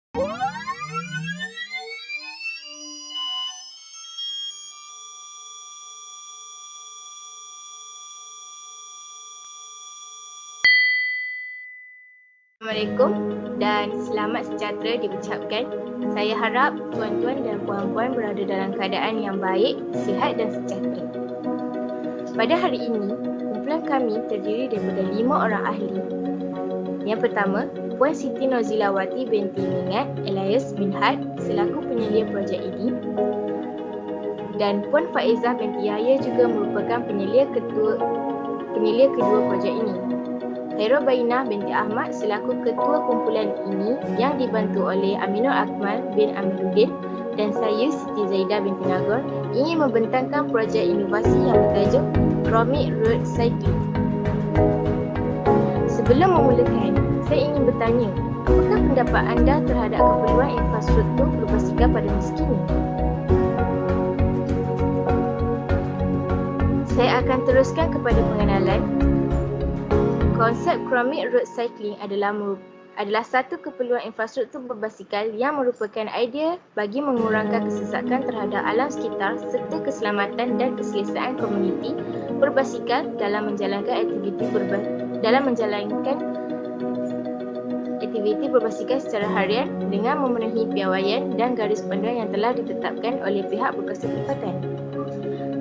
Assalamualaikum dan selamat sejahtera diucapkan. Saya harap tuan-tuan dan puan-puan berada dalam keadaan yang baik, sihat dan sejahtera. Pada hari ini, kumpulan kami terdiri daripada 5 orang ahli. Yang pertama, Puan Siti Nozilawati binti Mingat alias Minhat selaku penyelia projek ini. Dan Puan Faizah binti Yahya juga merupakan penyelia kedua projek ini. Khairul Bainah binti Ahmad selaku ketua kumpulan ini yang dibantu oleh Aminul Akmal bin Amiruddin dan saya Siti Zaidah binti Nagor ingin membentangkan projek inovasi yang bertajuk Chromit Road Cycling. Sebelum memulakan, saya ingin bertanya, apakah pendapat anda terhadap keperluan infrastruktur berbasikal pada masa kini? Saya akan teruskan kepada pengenalan. Konsep Chromit Road Cycling adalah satu keperluan infrastruktur berbasikal yang merupakan idea bagi mengurangkan kesesakan terhadap alam sekitar serta keselamatan dan keselesaan komuniti berbasikal dalam menjalankan aktiviti berbasikal secara harian dengan memenuhi piawaian dan garis panduan yang telah ditetapkan oleh pihak berkuasa tempatan.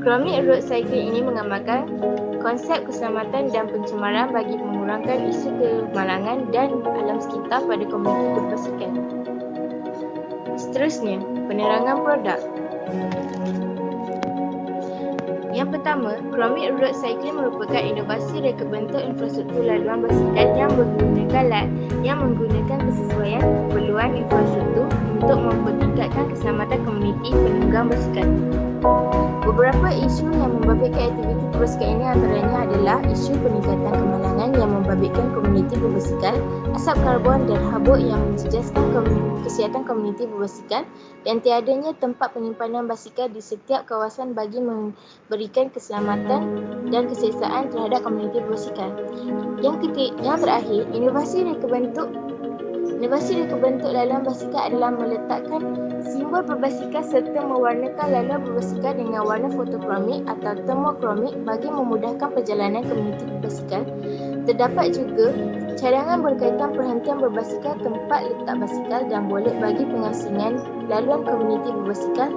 Chromit Road Cycling ini mengamalkan konsep keselamatan dan pencemaran bagi mengurangkan isu kemalangan dan alam sekitar pada komuniti berbasikal. Seterusnya, penerangan produk. Yang pertama, Chromit Road Cycling merupakan inovasi reka bentuk infrastruktur laluan basikal yang menggunakan kesesuaian keperluan infrastruktur untuk mempertingkatkan keselamatan komuniti penunggang basikal. Beberapa isu yang membabitkan aktiviti berbasikal ini antaranya adalah isu peningkatan kemalangan yang membabitkan komuniti berbasikal, asap karbon dan habuk yang menjejaskan kesihatan komuniti berbasikal dan tiadanya tempat penyimpanan basikal di setiap kawasan bagi memberikan keselamatan dan keselesaan terhadap komuniti berbasikal. Yang terakhir, inovasi reka bentuk laluan basikal adalah meletakkan simbol berbasikal serta mewarnakan laluan berbasikal dengan warna fotokromik atau termokromik bagi memudahkan perjalanan komuniti berbasikal. Terdapat juga cadangan berkaitan perhentian berbasikal, tempat letak basikal dan boleh bagi pengasingan laluan komuniti berbasikal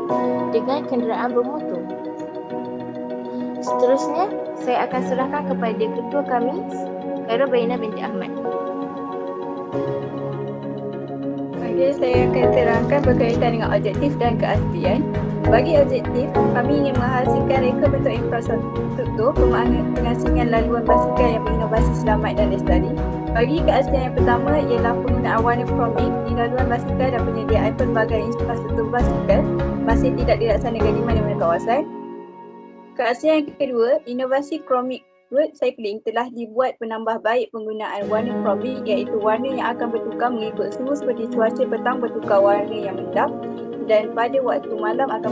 dengan kenderaan bermotor. Seterusnya, saya akan serahkan kepada ketua kami, Khairul Bainah binti Ahmad. Okay, saya akan terangkan berkaitan dengan objektif dan keaslian. Bagi objektif, kami ingin menghasilkan reka bentuk infrastruktur pengasingan laluan basikal yang berinovasi selamat dan lestari. Bagi keaslian yang pertama ialah penggunaan warna kromik di laluan basikal dan penyediaan pelbagai infrastruktur basikal masih tidak dilaksanakan di mana-mana kawasan. Keaslian yang kedua, inovasi Chromit Road Cycling telah dibuat penambah baik penggunaan warna kromik iaitu warna yang akan bertukar mengikut suhu seperti cuaca petang bertukar warna yang mendap dan pada waktu malam akan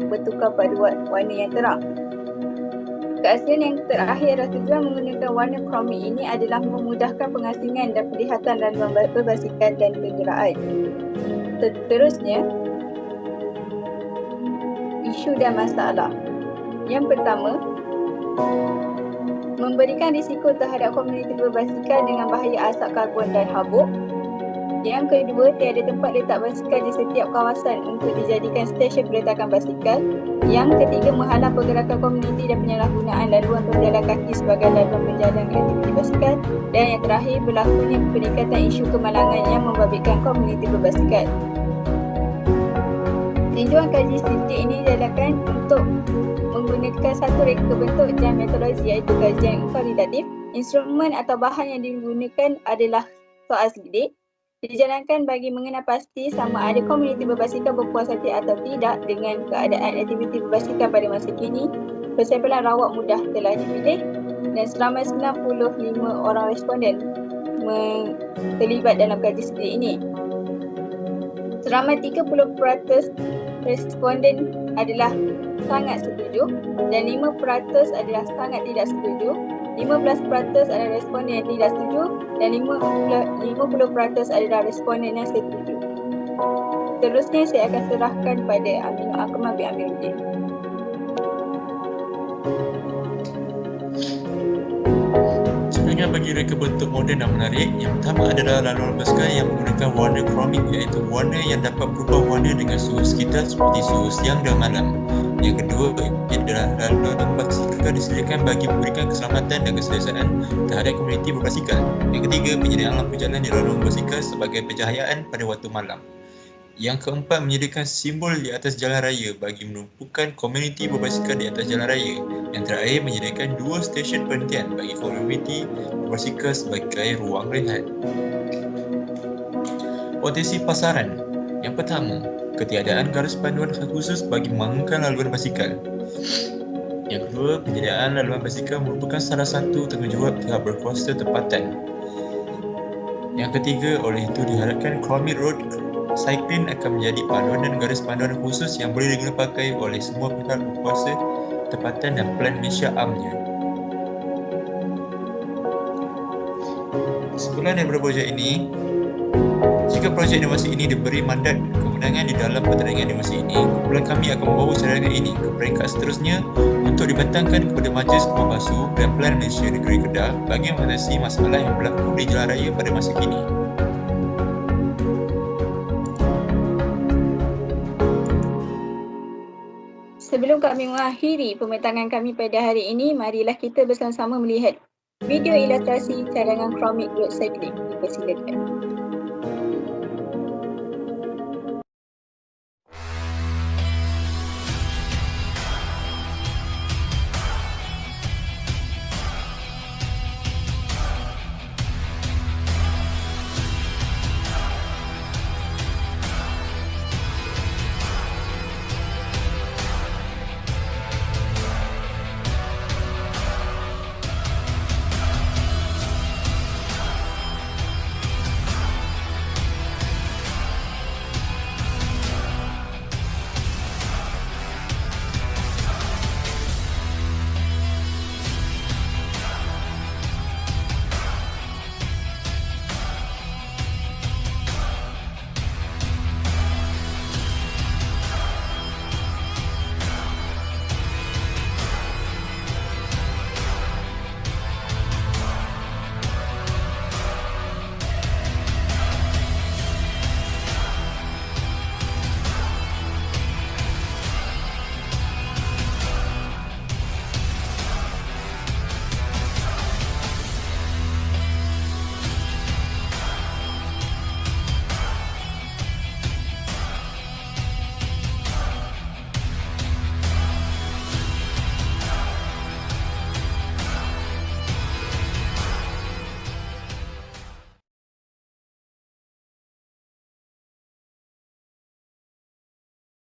bertukar pada warna yang terang. Keaslian yang terakhir adalah tujuan menggunakan warna kromik ini adalah memudahkan pengasingan dan pelihatan laluan berbasikal dan kenderaan. Seterusnya, isu dan masalah. Yang pertama, memberikan risiko terhadap komuniti berbasikal dengan bahaya asap karbon dan habuk. Yang kedua, tiada tempat letak basikal di setiap kawasan untuk dijadikan stesen peletakan basikal. Yang ketiga, menghalang pergerakan komuniti dan penyalahgunaan laluan berjalan kaki sebagai laluan menjalankan aktiviti basikal. Dan yang terakhir, berlakunya peningkatan isu kemalangan yang membabitkan komuniti berbasikal. Tinjauan kaji statistik ini diadakan untuk menggunakan satu reka bentuk dan metodologi iaitu kajian kualitatif. Instrumen atau bahan yang digunakan adalah soal sidik. Dijalankan bagi mengenal pasti sama ada komuniti berbasikal berpuas hati atau tidak dengan keadaan aktiviti berbasikal pada masa kini. Persampalan rawat mudah telah dipilih dan selama 95 orang responden terlibat dalam kaji statistik ini. Selama 30% responden adalah sangat setuju dan 5% adalah sangat tidak setuju 15% adalah responden yang tidak setuju dan 50% adalah responden yang setuju. Seterusnya saya akan serahkan pada Aminul Akmal bin Amiruddin. Sebenarnya bagi reka bentuk moden dan menarik, yang pertama adalah laluan basikal yang menggunakan warna chromik, iaitu warna yang dapat berubah warna dengan suhu sekitar seperti suhu siang dan malam. Yang kedua adalah laluan basikal disediakan bagi memberikan keselamatan dan keselesaan terhadap komuniti berbasikal. Yang ketiga, penyediaan lampu jalan di laluan basikal sebagai pencahayaan pada waktu malam. Yang keempat, menyediakan simbol di atas jalan raya bagi menumpukan komuniti berbasikal di atas jalan raya. Yang terakhir, menyediakan 2 stesen perhentian bagi komuniti berbasikal sebagai ruang rehat. Potensi pasaran. Yang pertama, ketiadaan garis panduan khusus bagi membangunkan laluan basikal. Yang kedua, penyediaan laluan basikal merupakan salah satu tanggungjawab pihak berkuasa tempatan. Yang ketiga, oleh itu diharapkan Chromit Road Cycling akan menjadi panduan dan garis panduan khusus yang boleh digunakan pakai oleh semua pihak berkuasa tempatan dan Plan Malaysia Amnya. Kesimpulan daripada projek ini, jika projek demonstrasi ini diberi mandat kemenangan di dalam pertandingan demonstrasi ini, kumpulan kami akan membawa cadangan ini ke peringkat seterusnya untuk dibentangkan kepada Majlis Pembasu dan Plan Malaysia Negeri Kedah bagi mengatasi masalah yang berlaku di jalan raya pada masa kini. Sebelum kami mengakhiri pembentangan kami pada hari ini, marilah kita bersama-sama melihat video ilustrasi cadangan Chromit Road Cycling. Dipersilakan.